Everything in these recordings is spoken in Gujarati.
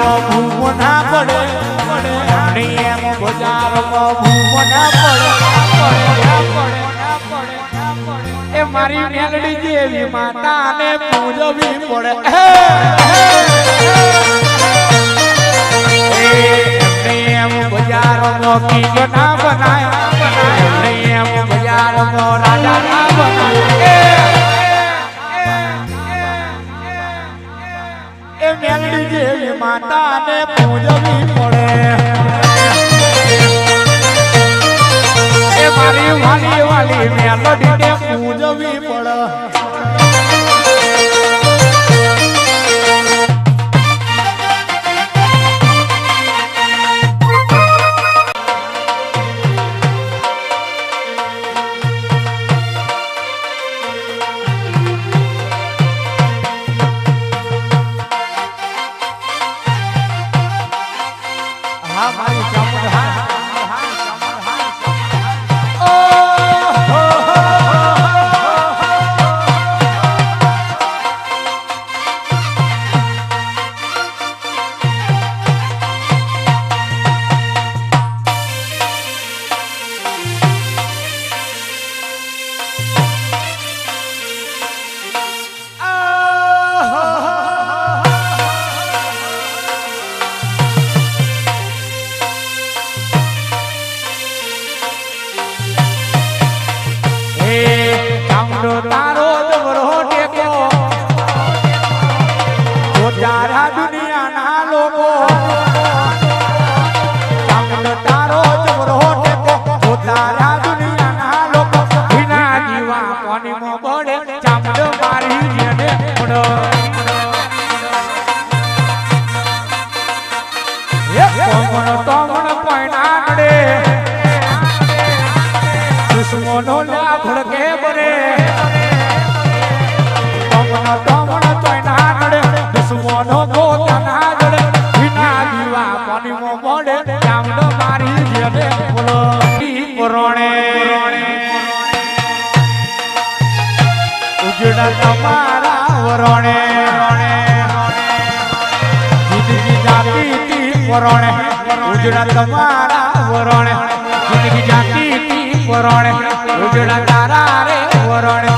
બજારમાં ભૂમો ના પડે એમ બજારમાં ભૂમો ના પડે એ મારી મેલડી જેવી માતાને પૂજવી પડે એમ બજારમાં કિંગ ના બનાય એમ બજારમાં રાજા ના બનાય એ મેલડી જેવી માતાને પૂજવી પડે એ મારી વાલી વાલી મેલડીને પૂજવી પડે તમારા વરણે જિંદગી જાતી વરણે ઉજળા તમારા વરણે જિંદગી જાતી વરણે ઉજળા તારા રે વરણે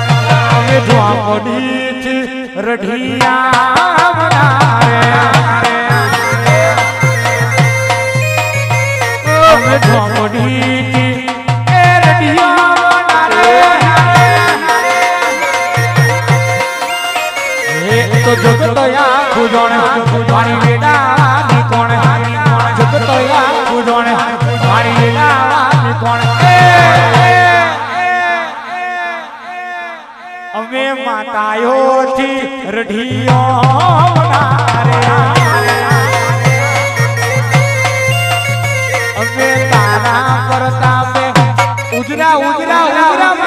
અમે જોડી રઢિયા અમે જોડી જગતયા ખુજોણે મારી વેડા ની કોણે જગતયા ખુજોણે મારી વેડા ની કોણે અમે માતાયો થી રઢિયો અમે તારા પ્રતાપે ઉજરા ઉજરા ઉજરા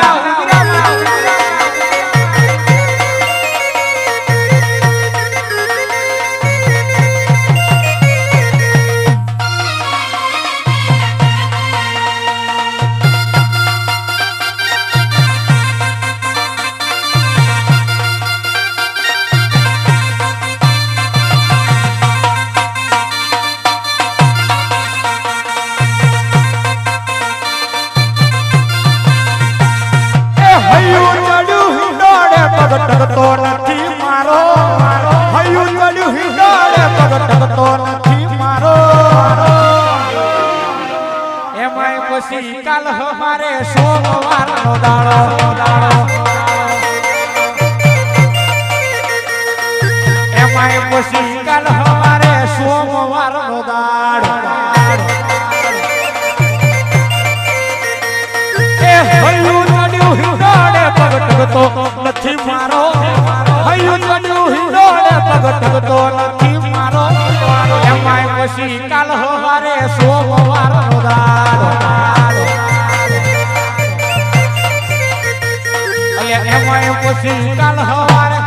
ટકતો નથી મારો હયું ચડ્યું હિંડોળે પગ ટકતો નથી મારો એમાંય પછી કાલ હમારે સોમવારનો દાડો એમાંય પછી કાલ હમારે સોમવારનો દાડો એ હયું ચડ્યું હિંડોળે પગ ટકતો નથી મારો હયું ચડ્યું હિંડોળે પગ ટકતો નથી મારો એમાંય પછી કાલ હવારે સોમવારનો દાડો એમાંય પછી કાલ હવારે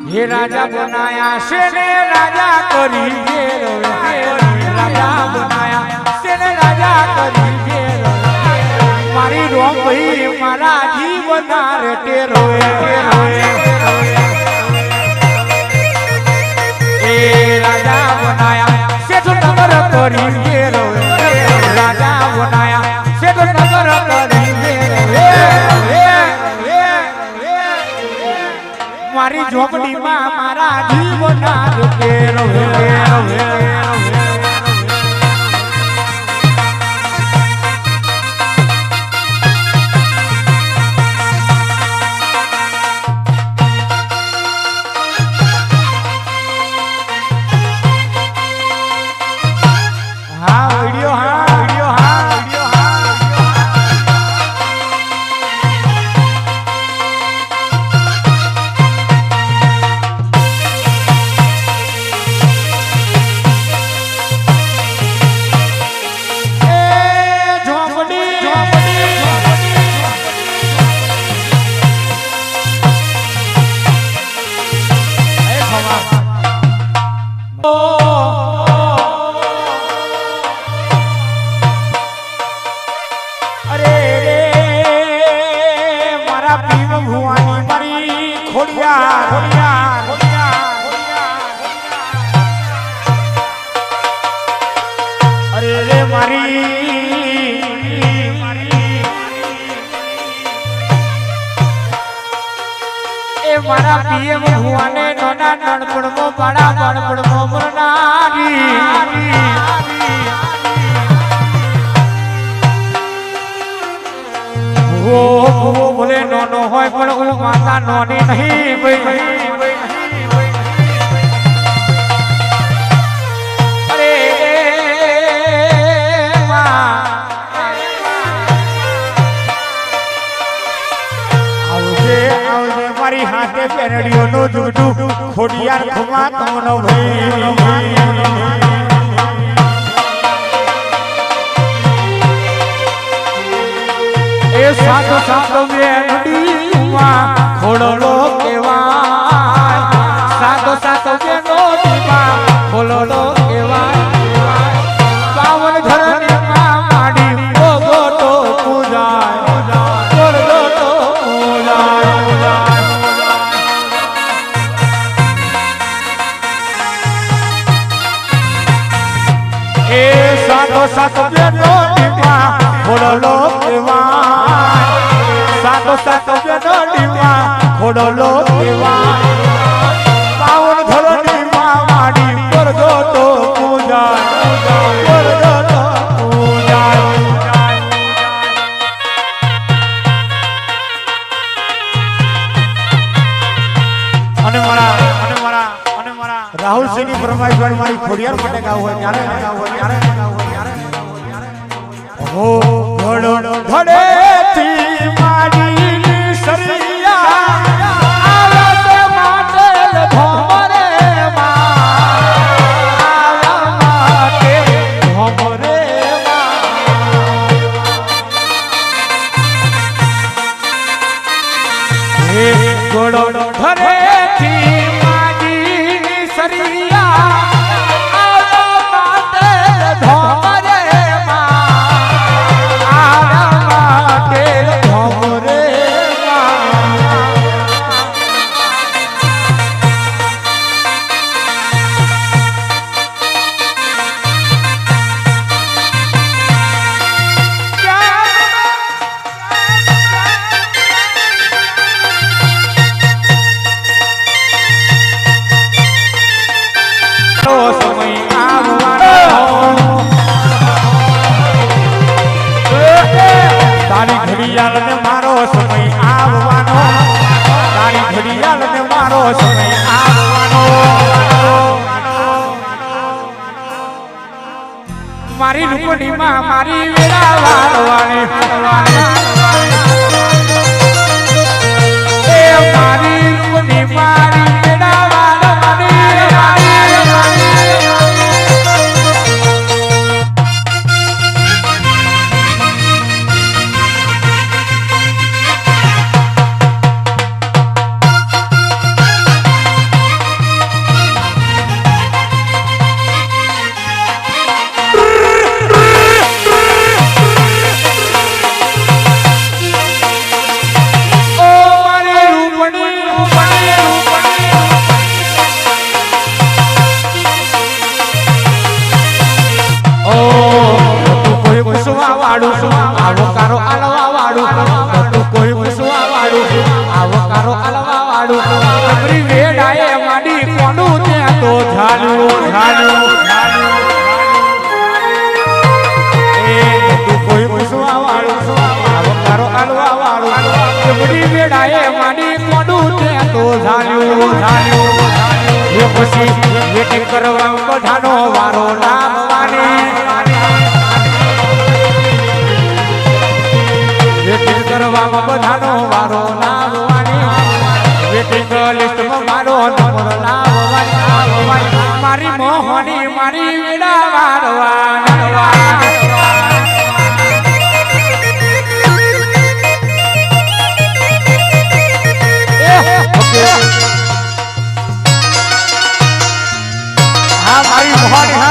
હે રાજા બનાયા છે ને રાજા કરી ઘેર રાજા બનાયા છે ને રાજા કરી ઘેર મારી રોમ ભાઈ મારા જીવના રે ટેરોએ મારી ઝોપડીમાં મારા જીવના રૂપે રહે મારા પીએમ ભુવાને નોના નણપણમો પાડા બણપણમો મરનારી ઓ ભલે નોનો હોય પણ હું માતા નોની નહીં ભાઈ અરે મારી હાથે પેરડીઓ નો જુગડું ખોડિયાર ખમા તમનો ભાઈ એ સાતો સાતો બેનડીમાં ખોડલો કેવાય સાતો સાતો બેનડીમાં ખોડલો કેવાય પાવન ધરતી માં માડી ગોગોટો પૂજાય ગોગોટો પૂજાય એ સાતો સાતો બેનડીમાં ખોડલો કેવાય સાતો સાતો બેનડીમાં ખોડલો કેવાય પાવન ધરતી માં માડી ગોગોટો પૂજાય ગોગોટો પૂજાય અને મારા રાહુલ સિંહની ફરમાઈશ મારી ખોડિયાર માટે ગાવ હોય ત્યારે હો ઘડો ધડેથી માડી સરિયા આવતે માટેલ ભોમરે માતે ભોમરે હે ઘડો ધડેથી માડી સરિયા મારો સમય આવવાનો તારી ઘડિયાળ ને મારો સમય આવવાનો મારી રૂપડીમાં મારી વેળા વાળવાની એ મારી રૂપડી મારી વેળા વાળવાની સબરી વેડાએ માડી કોનું ત્યાં તો ઝાલ્યું એ તું કોઈ પૂછવા વાળું તારો આલવા વાળું સબરી વેડાએ માડી કોનું ત્યાં તો ઝાલ્યું એ પછી વેટિંગ કરવા બધાનો વારો લાવવાની વેટિંગ કરવામાં બધાનો વારો લાવવાની વેટિંગ લિસ્ટમાં મારો નંબર લાવવાની મારી મોહની મારી વેડા વાળવાની હા મારી મોહની